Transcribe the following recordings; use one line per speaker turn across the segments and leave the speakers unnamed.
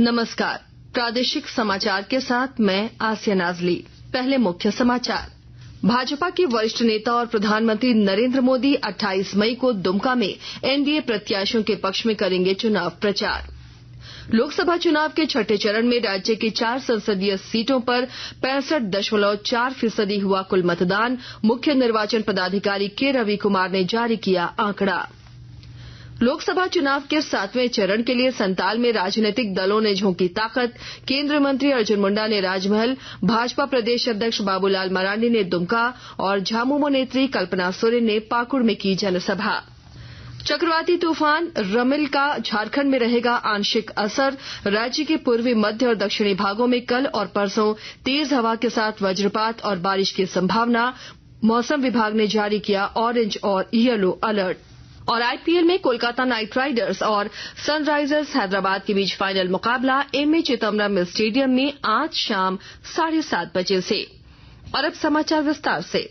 नमस्कार, प्रादेशिक समाचार के साथ मैं आसिया नाजली। पहले मुख्य समाचार। भाजपा के वरिष्ठ नेता और प्रधानमंत्री नरेंद्र मोदी 28 मई को दुमका में एनडीए प्रत्याशियों के पक्ष में करेंगे चुनाव प्रचार। लोकसभा चुनाव के छठे चरण में राज्य की 4 संसदीय सीटों पर 65.4% हुआ कुल मतदान। मुख्य निर्वाचन पदाधिकारी के रवि कुमार ने जारी किया आंकड़ा। लोकसभा चुनाव के 7वें चरण के लिए संताल में राजनीतिक दलों ने झोंकी ताकत। केंद्रीय मंत्री अर्जुन मुंडा ने राजमहल, भाजपा प्रदेश अध्यक्ष बाबूलाल मरांडी ने दुमका और झामुमो नेत्री कल्पना सोरेन ने पाकुड़ में की जनसभा। चक्रवाती तूफान रमिल का झारखंड में रहेगा आंशिक असर। राज्य के पूर्वी, मध्य और दक्षिणी भागों में कल और परसों तेज हवा के साथ वज्रपात और बारिश की संभावना। मौसम विभाग ने जारी किया ऑरेंज और येलो अलर्ट। और आईपीएल में कोलकाता नाइट राइडर्स और सनराइजर्स हैदराबाद के बीच फाइनल मुकाबला एमए चिदम्बरम स्टेडियम में आज शाम 7:30 बजे से। और अब समाचार विस्तार से।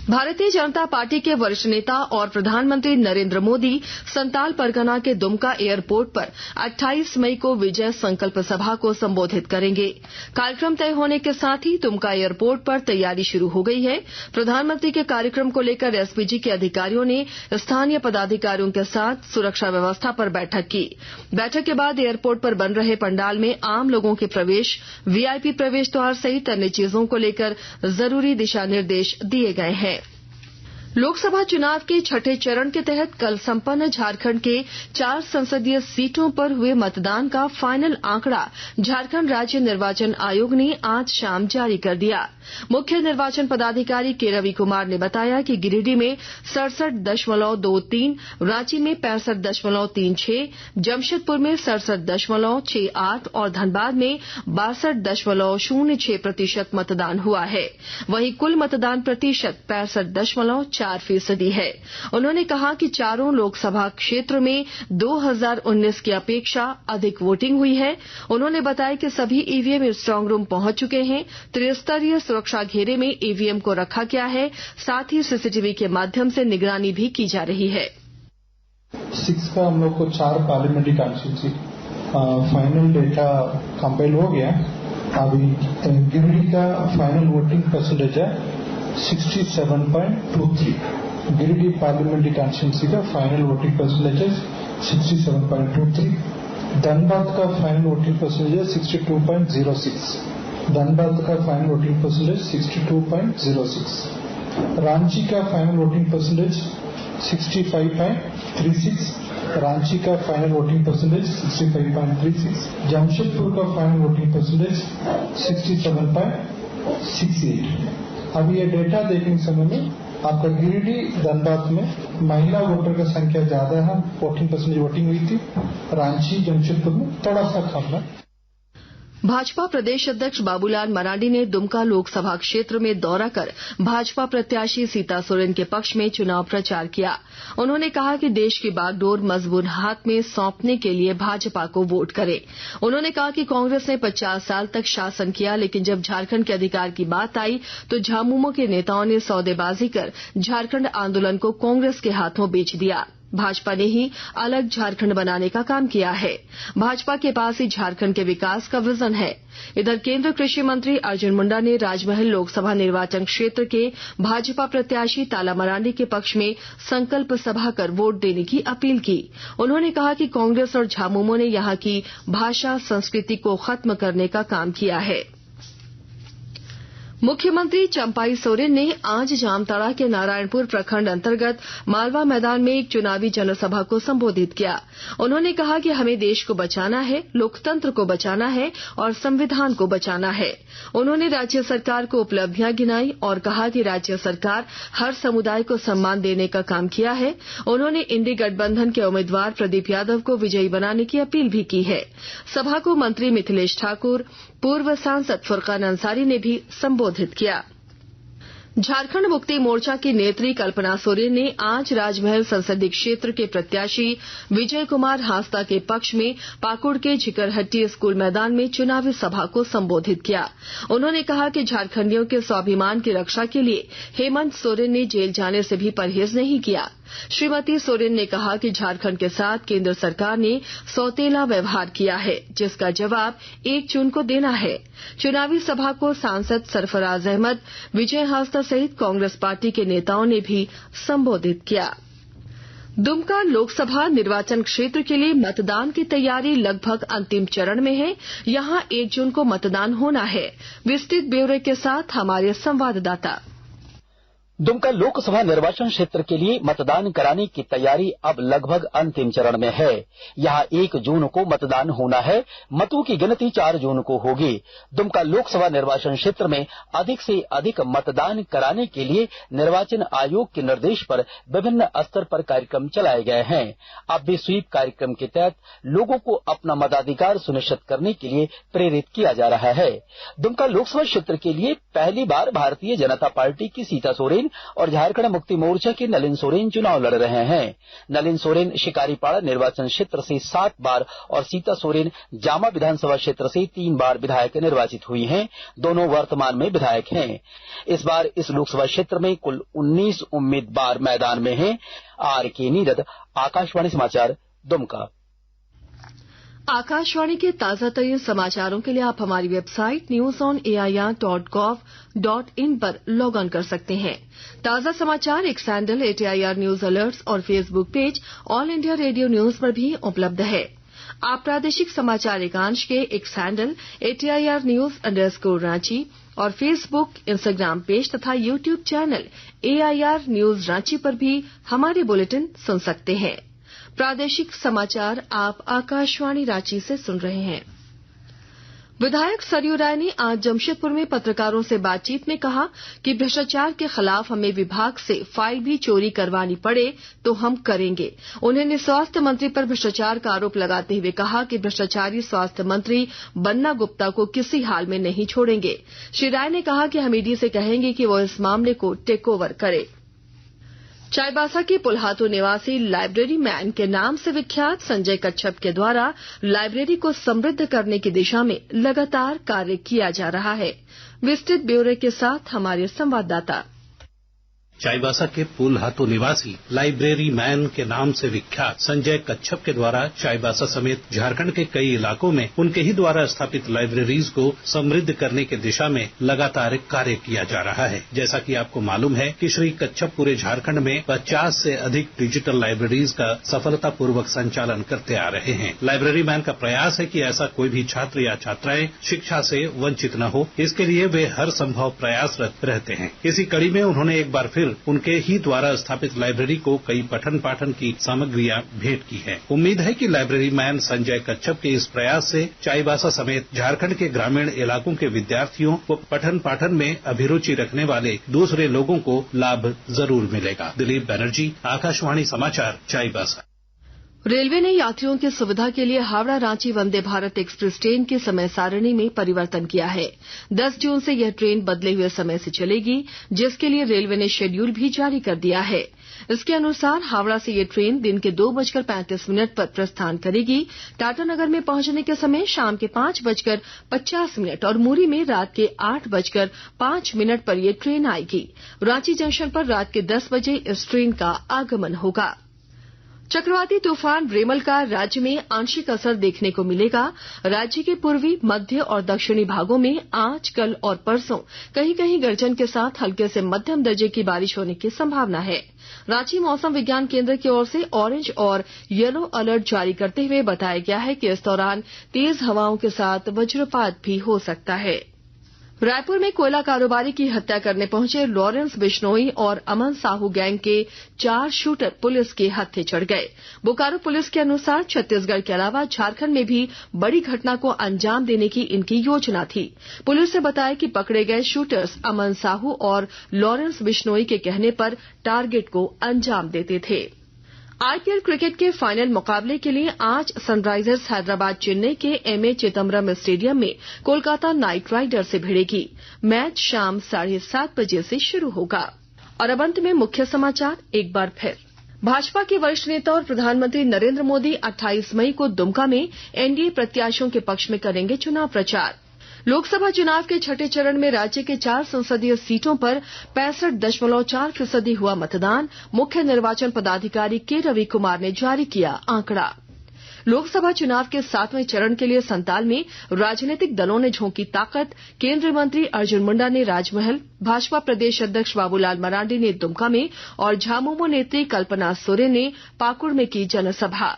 भारतीय जनता पार्टी के वरिष्ठ नेता और प्रधानमंत्री नरेंद्र मोदी संताल परगना के दुमका एयरपोर्ट पर 28 मई को विजय संकल्प सभा को संबोधित करेंगे। कार्यक्रम तय होने के साथ ही दुमका एयरपोर्ट पर तैयारी शुरू हो गई है। प्रधानमंत्री के कार्यक्रम को लेकर एसपीजी के अधिकारियों ने स्थानीय पदाधिकारियों के साथ सुरक्षा व्यवस्था पर बैठक की। बैठक के बाद एयरपोर्ट पर बन रहे पंडाल में आम लोगों के प्रवेश, वीआईपी प्रवेश द्वार सहित अन्य चीजों को लेकर जरूरी दिशा निर्देश दिए गए हैं। लोकसभा चुनाव के छठे चरण के तहत कल संपन्न झारखंड के 4 संसदीय सीटों पर हुए मतदान का फाइनल आंकड़ा झारखंड राज्य निर्वाचन आयोग ने आज शाम जारी कर दिया। मुख्य निर्वाचन पदाधिकारी के रवि कुमार ने बताया कि गिरिडीह में 67.23, रांची में 65.36, जमशेदपुर में 67.68 और धनबाद में 62.06% मतदान हुआ है। वहीं कुल मतदान प्रतिशत 65.4% है। उन्होंने कहा कि चारों लोकसभा क्षेत्र में 2019 की अपेक्षा अधिक वोटिंग हुई है। उन्होंने बताया कि सभी ईवीएम स्ट्रांग रूम पहुंच चुके हैं। त्रिस्तरीय सुरक्षा घेरे में ईवीएम को रखा गया है। साथ ही सीसीटीवी के माध्यम से निगरानी भी की जा रही है।
6 का हम लोग को 4 parliamentary constituency final data compile हो गया। अभी गिरिडीह का फाइनल वोटिंग परसेंटेज है 67.23। गिरिडीह पार्लियामेंट्री कॉन्स्टिट्यूंसी का फाइनल वोटिंग परसेंटेज है 67.23। धनबाद का फाइनल वोटिंग परसेंटेज है 62.06। धनबाद का फाइनल वोटिंग परसेंटेज 62.06। रांची का फाइनल वोटिंग परसेंटेज 65.36। रांची का फाइनल वोटिंग परसेंटेज 65.36। जमशेदपुर का फाइनल वोटिंग परसेंटेज 67.68। अब ये डेटा देखने समय में आपका गिरिडीह धनबाद में महिला वोटर का संख्या ज्यादा है, 14% वोटिंग हुई थी। रांची जमशेदपुर में थोड़ा सा कम है।
भाजपा प्रदेश अध्यक्ष बाबूलाल मरांडी ने दुमका लोकसभा क्षेत्र में दौरा कर भाजपा प्रत्याशी सीता सोरेन के पक्ष में चुनाव प्रचार किया। उन्होंने कहा कि देश की बागडोर मजबूत हाथ में सौंपने के लिए भाजपा को वोट करें। उन्होंने कहा कि कांग्रेस ने 50 साल तक शासन किया, लेकिन जब झारखंड के अधिकार की बात आई तो झामुमो के नेताओं ने सौदेबाजी कर झारखंड आंदोलन को कांग्रेस के हाथों बेच दिया। भाजपा ने ही अलग झारखंड बनाने का काम किया है। भाजपा के पास ही झारखंड के विकास का विजन है। इधर केंद्रीय कृषि मंत्री अर्जुन मुंडा ने राजमहल लोकसभा निर्वाचन क्षेत्र के भाजपा प्रत्याशी ताला मरांडी के पक्ष में संकल्प सभा कर वोट देने की अपील की। उन्होंने कहा कि कांग्रेस और झामुमो ने यहां की भाषा संस्कृति को खत्म करने का काम किया है। मुख्यमंत्री चंपाई सोरेन ने आज जामताड़ा के नारायणपुर प्रखंड अंतर्गत मालवा मैदान में एक चुनावी जनसभा को संबोधित किया। उन्होंने कहा कि हमें देश को बचाना है, लोकतंत्र को बचाना है और संविधान को बचाना है। उन्होंने राज्य सरकार को उपलब्धियां गिनाई और कहा कि राज्य सरकार हर समुदाय को सम्मान देने का काम किया है। उन्होंने इंडी गठबंधन के उम्मीदवार प्रदीप यादव को विजयी बनाने की अपील भी की है। सभा को मंत्री मिथिलेश ठाकुर, पूर्व सांसद फुरकान अंसारी ने भी संबोधित किया। झारखंड मुक्ति मोर्चा की नेत्री कल्पना सोरेन ने आज राजमहल संसदीय क्षेत्र के प्रत्याशी विजय कुमार हांसदा के पक्ष में पाकुड़ के झिकरहट्टी स्कूल मैदान में चुनावी सभा को संबोधित किया। उन्होंने कहा कि झारखंडियों के स्वाभिमान की रक्षा के लिए हेमंत सोरेन ने जेल जाने से भी परहेज नहीं किया। श्रीमती सोरेन ने कहा कि झारखंड के साथ केंद्र सरकार ने सौतेला व्यवहार किया है, जिसका जवाब 1 जून को देना है। चुनावी सभा को सांसद सरफराज अहमद, विजय हांसदा सहित कांग्रेस पार्टी के नेताओं ने भी संबोधित किया। दुमका लोकसभा निर्वाचन क्षेत्र के लिए मतदान की तैयारी लगभग अंतिम चरण में है। यहां 1 जून को मतदान होना है। विस्तृत ब्यौरे के साथ हमारे संवाददाता।
दुमका लोकसभा निर्वाचन क्षेत्र के लिए मतदान कराने की तैयारी अब लगभग अंतिम चरण में है। यहां 1 जून को मतदान होना है। मतों की गिनती 4 जून को होगी। दुमका लोकसभा निर्वाचन क्षेत्र में अधिक से अधिक मतदान कराने के लिए निर्वाचन आयोग के निर्देश पर विभिन्न स्तर पर कार्यक्रम चलाए गए हैं। अब भी स्वीप कार्यक्रम के तहत लोगों को अपना मताधिकार सुनिश्चित करने के लिए प्रेरित किया जा रहा है। दुमका लोकसभा क्षेत्र के लिए पहली बार भारतीय जनता पार्टी की सीता सोरेन और झारखंड मुक्ति मोर्चा के नलिन सोरेन चुनाव लड़ रहे हैं। नलिन सोरेन शिकारीपाड़ा निर्वाचन क्षेत्र से 7 बार और सीता सोरेन जामा विधानसभा क्षेत्र से 3 बार विधायक निर्वाचित हुई हैं। दोनों वर्तमान में विधायक हैं। इस बार इस लोकसभा क्षेत्र में कुल 19 उम्मीदवार मैदान में हैं। आर.के. नीरद, आकाशवाणी समाचार, दुमका।
आकाशवाणी के ताजा तरीन समाचारों के लिए आप हमारी वेबसाइट newsonair.gov.in पर लॉग ऑन कर सकते हैं। ताजा समाचार X handle @AIR news alerts और Facebook page all India radio news पर भी उपलब्ध है। आप प्रादेशिक समाचार एकांश के एक्स हैंडल @AIR न्यूज_रांची और फेसबुक, इंस्टाग्राम पेज तथा YouTube channel AIR news Ranchi पर भी हमारे बुलेटिन सुन सकते हैं। प्रादेशिक समाचार आप आकाशवाणी रांची से सुन रहे हैं। विधायक सरयू राय ने आज जमशेदपुर में पत्रकारों से बातचीत में कहा कि भ्रष्टाचार के खिलाफ हमें विभाग से फाइल भी चोरी करवानी पड़े तो हम करेंगे। उन्होंने स्वास्थ्य मंत्री पर भ्रष्टाचार का आरोप लगाते हुए कहा कि भ्रष्टाचारी स्वास्थ्य मंत्री बन्ना गुप्ता को किसी हाल में नहीं छोड़ेंगे। श्री राय ने कहा कि हम ईडी से कहेंगे कि वो इस मामले को टेक ओवर करे। चाईबासा के पुल्हातू निवासी लाइब्रेरी मैन के नाम से विख्यात संजय कच्छप के द्वारा लाइब्रेरी को समृद्ध करने की दिशा में लगातार कार्य किया जा रहा है। विस्तृत ब्यौरे के साथ हमारे संवाददाता।
चाईबासा के पुल्हातू निवासी लाइब्रेरी मैन के नाम से विख्यात संजय कच्छप के द्वारा चाईबासा समेत झारखंड के कई इलाकों में उनके ही द्वारा स्थापित लाइब्रेरीज को समृद्ध करने की दिशा में लगातार कार्य किया जा रहा है। जैसा कि आपको मालूम है कि श्री कच्छप पूरे झारखंड में 50 से अधिक डिजिटल लाइब्रेरीज का सफलतापूर्वक संचालन करते आ रहे हैं। लाइब्रेरी मैन का प्रयास है कि ऐसा कोई भी छात्र या छात्राएं शिक्षा से वंचित न हो, इसके लिए वे हर संभव प्रयासरत रहते हैं। इसी कड़ी में उन्होंने एक बार फिर उनके ही द्वारा स्थापित लाइब्रेरी को कई पठन पाठन की सामग्रियां भेंट की है। उम्मीद है कि लाइब्रेरी मैन संजय कच्छप के इस प्रयास से चाईबासा समेत झारखंड के ग्रामीण इलाकों के विद्यार्थियों व पठन पाठन में अभिरुचि रखने वाले दूसरे लोगों को लाभ जरूर मिलेगा। दिलीप बनर्जी, आकाशवाणी समाचार, चाईबासा।
रेलवे ने यात्रियों की सुविधा के लिए हावड़ा रांची वंदे भारत एक्सप्रेस ट्रेन की समय सारणी में परिवर्तन किया है। 10 जून से यह ट्रेन बदले हुए समय से चलेगी, जिसके लिए रेलवे ने शेड्यूल भी जारी कर दिया है। इसके अनुसार हावड़ा से यह ट्रेन दिन के 2:35 पर प्रस्थान करेगी। टाटानगर में पहुंचने के समय शाम के 5:50 और मुरी में रात के 8:05 पर यह ट्रेन आएगी। रांची जंक्शन पर रात के 10 बजे इस ट्रेन का आगमन होगा। चक्रवाती तूफान रेमल का राज्य में आंशिक असर देखने को मिलेगा। राज्य के पूर्वी, मध्य और दक्षिणी भागों में आज, कल और परसों कहीं कहीं गर्जन के साथ हल्के से मध्यम दर्जे की बारिश होने की संभावना है। रांची मौसम विज्ञान केंद्र की ओर से ऑरेंज और येलो अलर्ट जारी करते हुए बताया गया है कि इस दौरान तेज हवाओं के साथ वज्रपात भी हो सकता है। रायपुर में कोयला कारोबारी की हत्या करने पहुंचे लॉरेंस बिश्नोई और अमन साहू गैंग के 4 शूटर पुलिस के हत्थे चढ़ गए। बोकारो पुलिस के अनुसार छत्तीसगढ़ के अलावा झारखंड में भी बड़ी घटना को अंजाम देने की इनकी योजना थी। पुलिस ने बताया कि पकड़े गए शूटर्स अमन साहू और लॉरेंस बिश्नोई के कहने पर टारगेट को अंजाम देते थे। आईपीएल क्रिकेट के फाइनल मुकाबले के लिए आज सनराइजर्स हैदराबाद चेन्नई के एमए चिदम्बरम स्टेडियम में कोलकाता नाइट राइडर्स से भिड़ेगी। मैच शाम 7:30 बजे से शुरू होगा। और अब अंत में मुख्य समाचार एक बार फिर। भाजपा के वरिष्ठ नेता और प्रधानमंत्री नरेंद्र मोदी 28 मई को दुमका में एनडीए प्रत्याशियों के पक्ष में करेंगे चुनाव प्रचार। लोकसभा चुनाव के छठे चरण में राज्य के 4 संसदीय सीटों पर 65.4% हुआ मतदान। मुख्य निर्वाचन पदाधिकारी के रवि कुमार ने जारी किया आंकड़ा। लोकसभा चुनाव के 7वें चरण के लिए संताल में राजनीतिक दलों ने झोंकी ताकत। केंद्रीय मंत्री अर्जुन मुंडा ने राजमहल, भाजपा प्रदेश अध्यक्ष बाबूलाल मरांडी ने दुमका में और झामुमो नेत्री कल्पना सोरेन ने पाकुड़ में की जनसभा।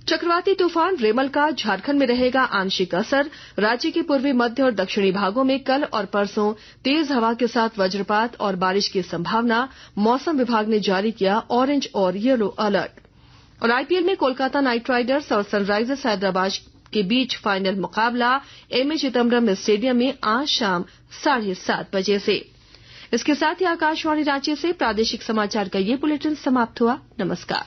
चक्रवाती तूफान रेमल का झारखंड में रहेगा आंशिक असर। राज्य के पूर्वी मध्य और दक्षिणी भागों में कल और परसों तेज हवा के साथ वज्रपात और बारिश की संभावना। मौसम विभाग ने जारी किया ऑरेंज और येलो अलर्ट। और आईपीएल में कोलकाता नाइट राइडर्स और सनराइजर्स हैदराबाद के बीच फाइनल मुकाबला एमए चिदम्बरम स्टेडियम में आज शाम 7:30 बजे से। इसके साथ ही आकाशवाणी रांची से प्रादेशिक समाचार का ये बुलेटिन समाप्त हुआ। नमस्कार।